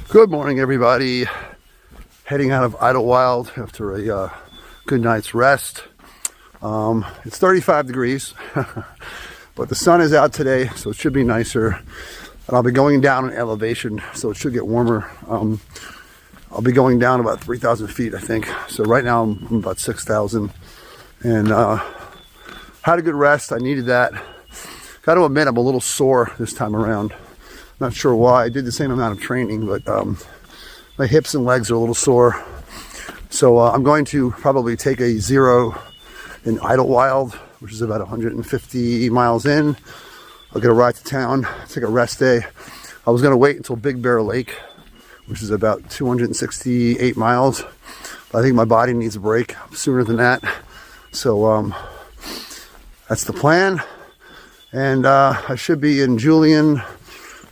Good morning, everybody. Heading out of Idyllwild after a good night's rest. It's 35 degrees, but the sun is out today, so it should be nicer. And I'll be going down in elevation, so it should get warmer. I'll be going down about 3,000 feet, I think. So right now I'm about 6,000, and had a good rest. I needed that. Got to admit, I'm a little sore this time around. Not sure why. I did the same amount of training, but my hips and legs are a little sore. So I'm going to probably take a 0 in Idyllwild, which is about 150 miles in. I'll get a ride to town, take a rest day. I was going to wait until Big Bear Lake, which is about 268 miles. But I think my body needs a break sooner than that. So that's the plan. And I should be in Julian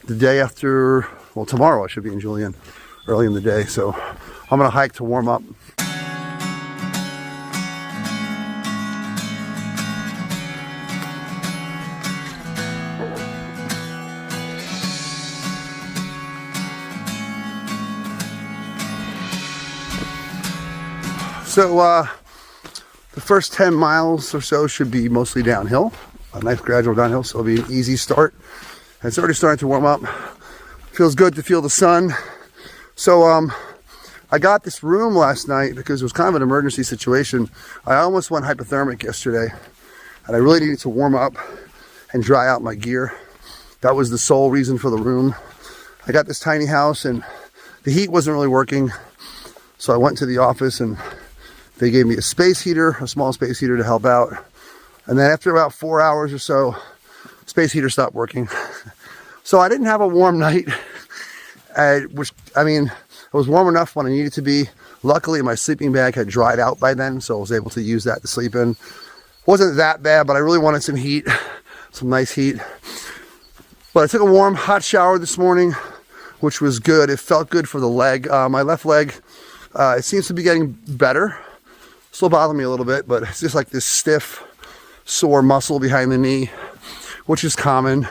the day after, well, tomorrow I should be in Julian early in the day. So I'm going to hike to warm up. So the first 10 miles or so should be mostly downhill, a nice gradual downhill, so it'll be an easy start. And it's already starting to warm up. Feels good to feel the sun. So I got this room last night because it was kind of an emergency situation. I almost went hypothermic yesterday, and I really needed to warm up and dry out my gear. That was the sole reason for the room. I got this tiny house and the heat wasn't really working, so I went to the office and they gave me a space heater, a small space heater to help out. And then after about 4 hours or so, space heater stopped working. So I didn't have a warm night, which, I mean, it was warm enough when I needed to be. Luckily, my sleeping bag had dried out by then, so I was able to use that to sleep in. Wasn't that bad, but I really wanted some heat, some nice heat. But I took a warm, hot shower this morning, which was good. It felt good for the leg. My left leg, it seems to be getting better. Still bothering me a little bit, but it's just like this stiff, sore muscle behind the knee, which is common.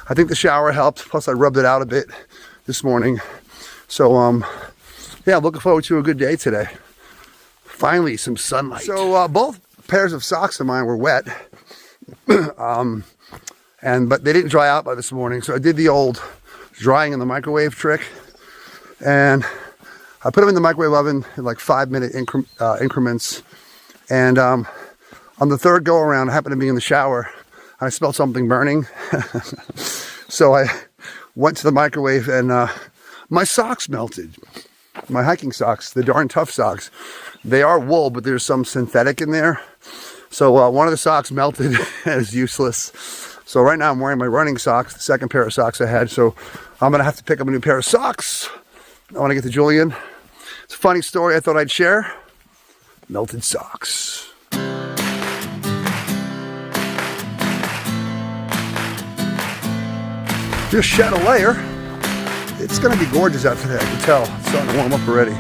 I think the shower helped, plus I rubbed it out a bit this morning. So yeah, I'm looking forward to a good day today. Finally, some sunlight. So both pairs of socks of mine were wet, but they didn't dry out by this morning. So I did the old drying in the microwave trick, and I put them in the microwave oven in like 5-minute increments. And on the third go around, I happened to be in the shower and I smelled something burning. So I went to the microwave and my socks melted. My hiking socks, the darn tough socks. They are wool, but there's some synthetic in there. So one of the socks melted and is useless. So right now I'm wearing my running socks, the second pair of socks I had. So I'm gonna have to pick up a new pair of socks. I want to get to Julian. It's a funny story I thought I'd share. Melted socks. Just shed a layer. It's going to be gorgeous out today, I can tell. It's starting to warm up already.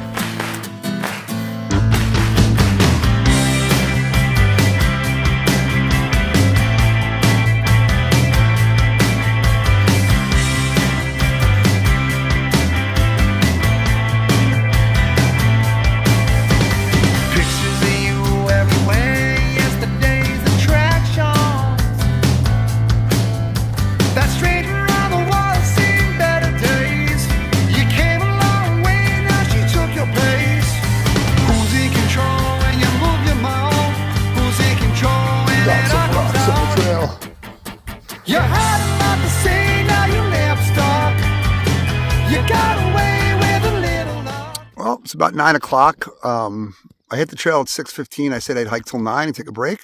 Well, it's about 9 o'clock. I hit the trail at 6:15. I said I'd hike till 9 and take a break.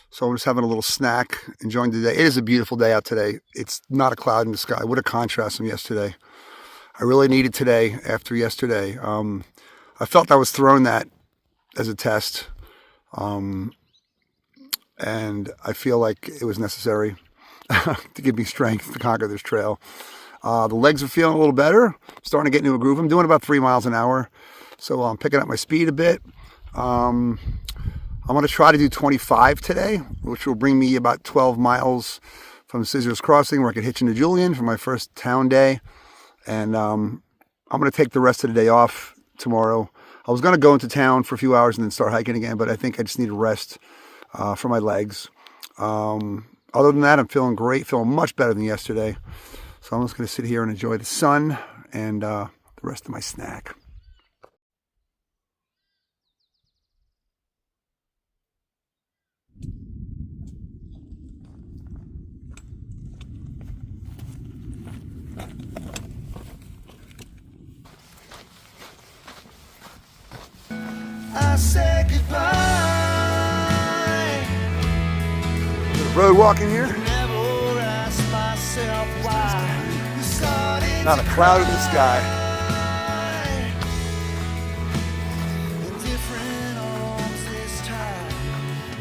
So I'm just having a little snack, enjoying the day. It is a beautiful day out today. It's not a cloud in the sky. What a contrast from yesterday. I really needed today after yesterday. I felt I was throwing that as a test. And I feel like it was necessary to give me strength to conquer this trail. The legs are feeling a little better. Starting to get into a groove. I'm doing about 3 miles an hour. So I'm picking up my speed a bit. I'm going to try to do 25 today, which will bring me about 12 miles from Scissors Crossing, where I could hitch into Julian for my first town day. And I'm going to take the rest of the day off tomorrow. I was going to go into town for a few hours and then start hiking again, but I think I just need a rest for my legs. Other than that, I'm feeling great, feeling much better than yesterday. So I'm just going to sit here and enjoy the sun and the rest of my snack. I said goodbye. Road walking here. Never asked myself why. You started Not a cloud in the sky. in different arms this time.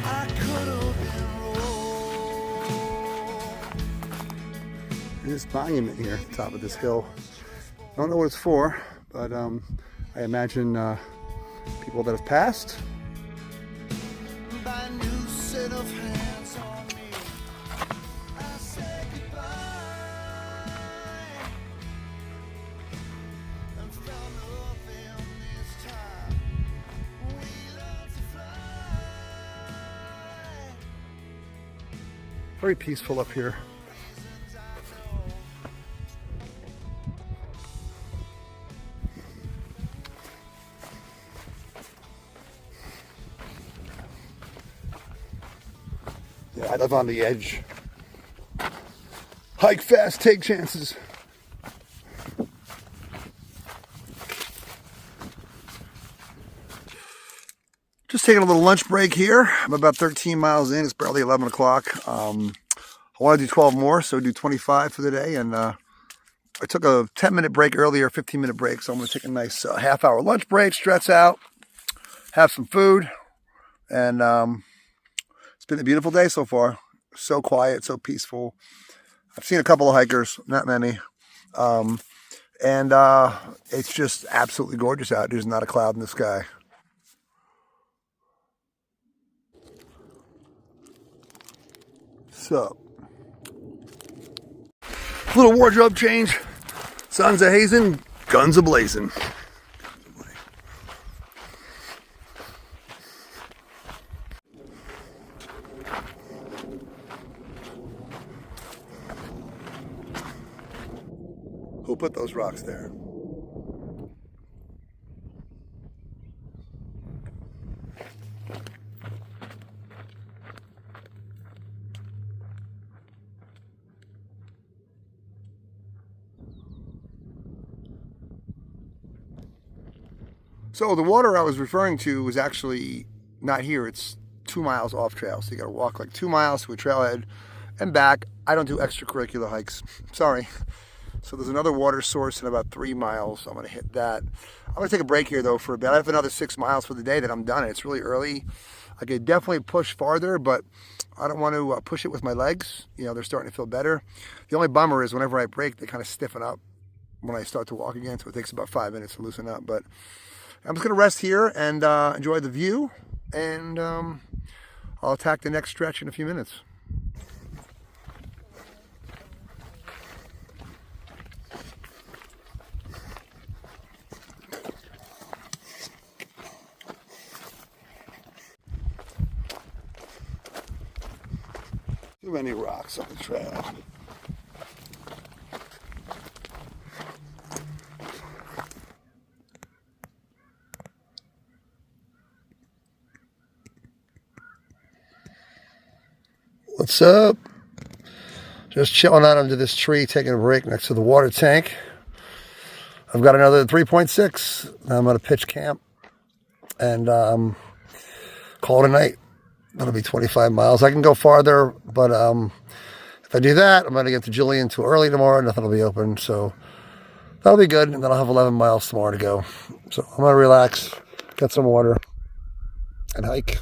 I could have been wrong. There's this monument here at the top of this hill. I don't know what it's for, but I imagine people that have passed. By a new set of hands on me. I said goodbye and found nothing this time. We learned to fly. Very peaceful up here. Yeah, I live on the edge. Hike fast, take chances. Just taking a little lunch break here. I'm about 13 miles in. It's barely 11 o'clock. I want to do 12 more, so do 25 for the day. And I took a 10-minute break earlier, 15-minute break. So I'm going to take a nice half-hour lunch break, stretch out, have some food, and it's been a beautiful day so far. So quiet, so peaceful. I've seen a couple of hikers, not many. And it's just absolutely gorgeous out. There's not a cloud in the sky. So, little wardrobe change. Sun's a hazing, guns a blazing. Who put those rocks there? So the water I was referring to was actually not here. It's 2 miles off trail. So you got to walk like 2 miles to a trailhead and back. I don't do extracurricular hikes. Sorry. So there's another water source in about 3 miles. So I'm going to hit that. I'm going to take a break here though for a bit. I have another 6 miles for the day that I'm done. It's really early. I could definitely push farther, but I don't want to push it with my legs. You know, they're starting to feel better. The only bummer is whenever I break, they kind of stiffen up when I start to walk again. So it takes about 5 minutes to loosen up. But I'm just going to rest here and enjoy the view. And I'll attack the next stretch in a few minutes. Too many rocks on the trail. What's up? Just chilling out under this tree, taking a break next to the water tank. I've got another 3.6. I'm going to pitch camp and call it a night. That'll be 25 miles. I can go farther, but if I do that, I'm going to get to Julian too early tomorrow. Nothing will be open, so that'll be good. And then I'll have 11 miles tomorrow to go. So I'm going to relax, get some water, and hike.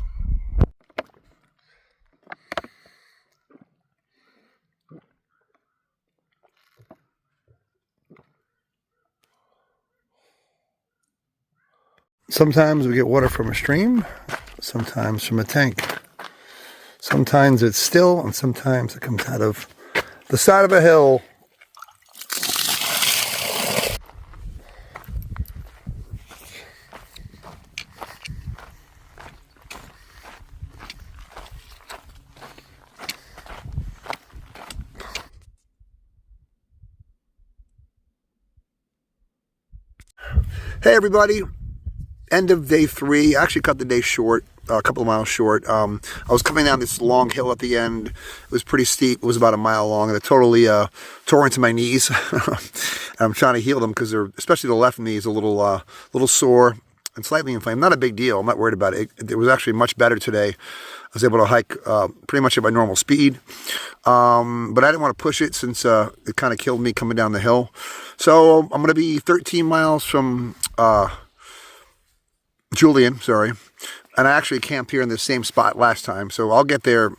Sometimes we get water from a stream, sometimes from a tank. Sometimes it's still, and sometimes it comes out of the side of a hill. Hey everybody, end of day 3. I actually cut the day short, a couple of miles short. I was coming down this long hill at the end. It was pretty steep. It was about a mile long, and it totally tore into my knees. I'm trying to heal them because they're, especially the left knee, is a little sore and slightly inflamed. Not a big deal. I'm not worried about it. It was actually much better today. I was able to hike pretty much at my normal speed, but I didn't want to push it since it kind of killed me coming down the hill. So I'm going to be 13 miles from Julian, and I actually camped here in the same spot last time, so I'll get there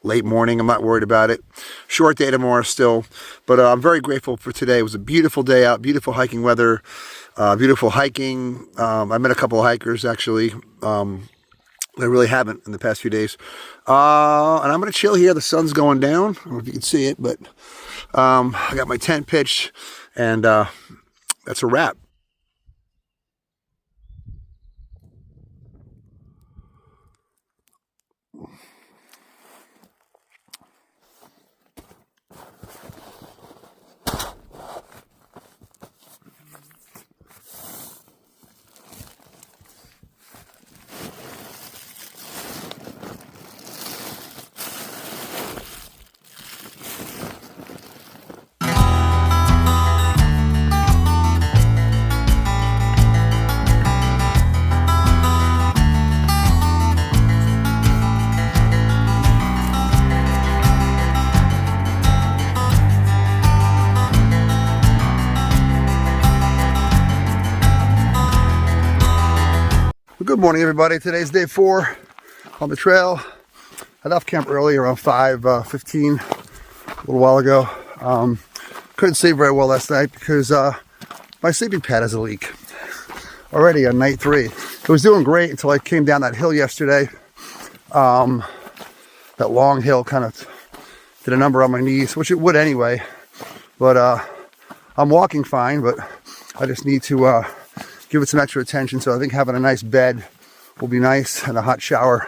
late morning. I'm not worried about it. Short day tomorrow still, but I'm very grateful for today. It was a beautiful day out, beautiful hiking weather, beautiful hiking. I met a couple of hikers actually. I really haven't in the past few days. And I'm going to chill here. The sun's going down. I don't know if you can see it, but I got my tent pitched, and that's a wrap. Good morning, everybody. Today's day 4 on the trail. I left camp early, around 5:15, a little while ago. Couldn't sleep very well last night because my sleeping pad has a leak already on night 3. It was doing great until I came down that hill yesterday. That long hill kind of did a number on my knees, which it would anyway. But I'm walking fine, but I just need to give it some extra attention. So I think having a nice bed will be nice, and a hot shower.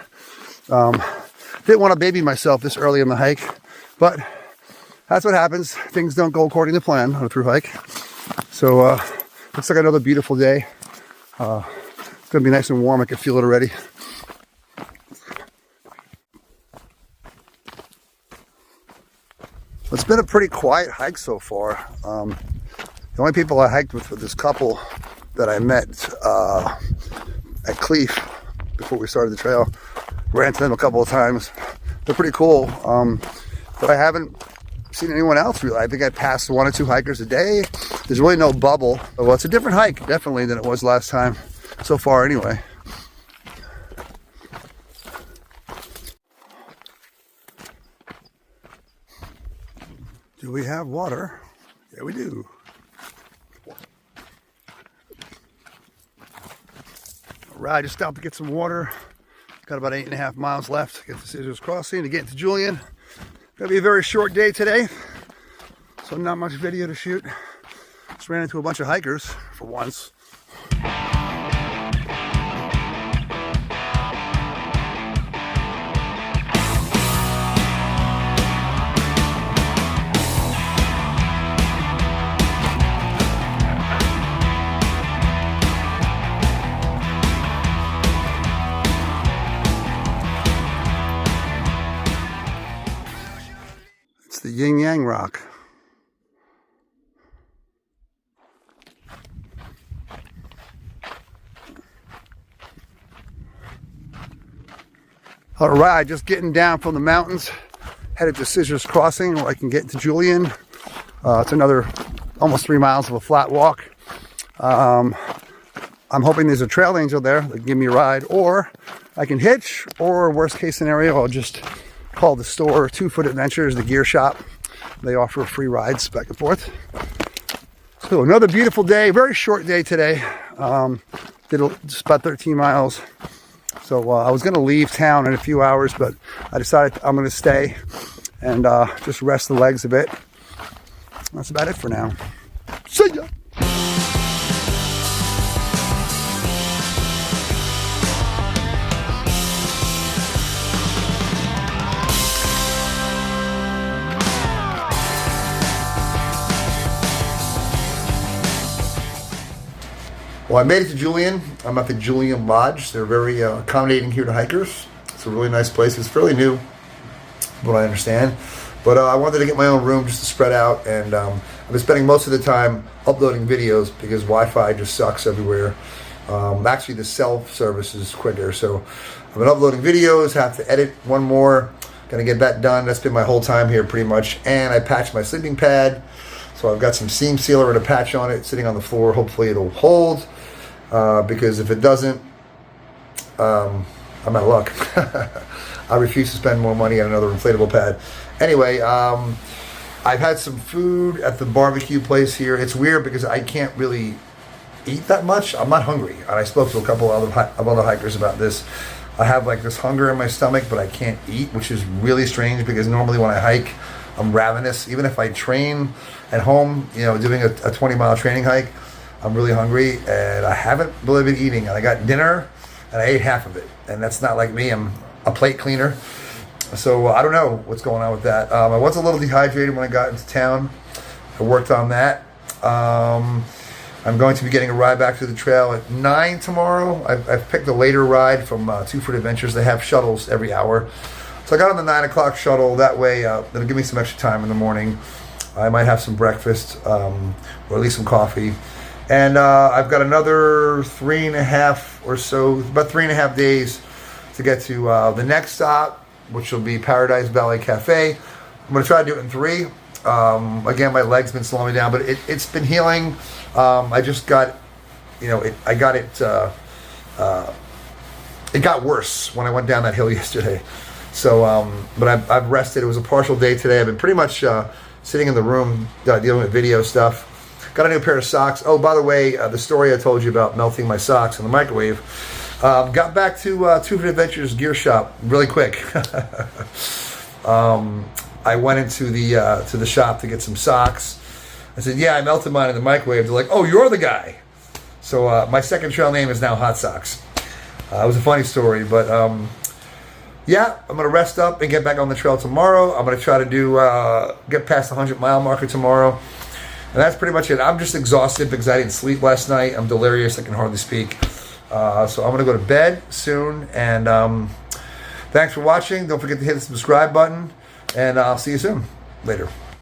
Didn't want to baby myself this early in the hike, but that's what happens. Things don't go according to plan on a through hike. So looks like another beautiful day. It's gonna be nice and warm. I can feel it already. It's been a pretty quiet hike so far. The only people I hiked with were this couple that I met at Cleef before we started the trail. Ran into them a couple of times. They're pretty cool, but I haven't seen anyone else really. I think I passed 1 or 2 hikers a day. There's really no bubble. Well, it's a different hike, definitely, than it was last time, so far anyway. Do we have water? Yeah, we do. Right, I just stopped to get some water. Got about 8.5 miles left to get to Scissors Crossing to get to Julian. Gonna be a very short day today, so not much video to shoot. Just ran into a bunch of hikers for once. The Yin Yang Rock. All right, just getting down from the mountains, headed to Scissors Crossing where I can get to Julian. It's another almost 3 miles of a flat walk. I'm hoping there's a trail angel there that can give me a ride, or I can hitch, or worst case scenario, I'll just call the store 2 Foot Adventures, the gear shop. They offer free rides back and forth. So another beautiful day, very short day today. Did just about 13 miles. So I was going to leave town in a few hours, but I decided I'm going to stay and just rest the legs a bit. That's about it for now. See ya! Well, I made it to Julian. I'm at the Julian Lodge. They're very accommodating here to hikers. It's a really nice place. It's fairly new, what I understand. But I wanted to get my own room just to spread out. And I've been spending most of the time uploading videos because Wi-Fi just sucks everywhere. Actually, the cell service is quicker. So I've been uploading videos, have to edit one more. Gonna get that done. That's been my whole time here pretty much. And I patched my sleeping pad. So I've got some seam sealer and a patch on it sitting on the floor. Hopefully it'll hold. Because if it doesn't, I'm out of luck. I refuse to spend more money on another inflatable pad. Anyway, I've had some food at the barbecue place here. It's weird because I can't really eat that much. I'm not hungry. And I spoke to a couple of other hikers about this. I have like this hunger in my stomach, but I can't eat, which is really strange because normally when I hike, I'm ravenous. Even if I train at home, you know, doing a 20-mile training hike, I'm really hungry, and I haven't really been eating. And I got dinner, and I ate half of it. And that's not like me. I'm a plate cleaner. So I don't know what's going on with that. I was a little dehydrated when I got into town. I worked on that. I'm going to be getting a ride back to the trail at 9 tomorrow. I've picked a later ride from THRU Adventures. They have shuttles every hour. So I got on the 9 o'clock shuttle. That way, it'll give me some extra time in the morning. I might have some breakfast, or at least some coffee. And I've got another 3.5 or so, about 3.5 days to get to the next stop, which will be Paradise Valley Cafe. I'm going to try to do it in 3. Again, my leg's been slowing me down, but it's been healing. I just got, you know, it got worse when I went down that hill yesterday. So, but I've rested. It was a partial day today. I've been pretty much sitting in the room dealing with video stuff. Got a new pair of socks. Oh, by the way, the story I told you about melting my socks in the microwave. Got back to THRU Adventures gear shop really quick. I went into the shop to get some socks. I said, yeah, I melted mine in the microwave. They're like, oh, you're the guy. So my second trail name is now Hot Socks. It was a funny story, but yeah, I'm going to rest up and get back on the trail tomorrow. I'm going to try to get past the 100-mile marker tomorrow. And that's pretty much it. I'm just exhausted because I didn't sleep last night. I'm delirious. I can hardly speak. So I'm going to go to bed soon. And thanks for watching. Don't forget to hit the subscribe button. And I'll see you soon. Later.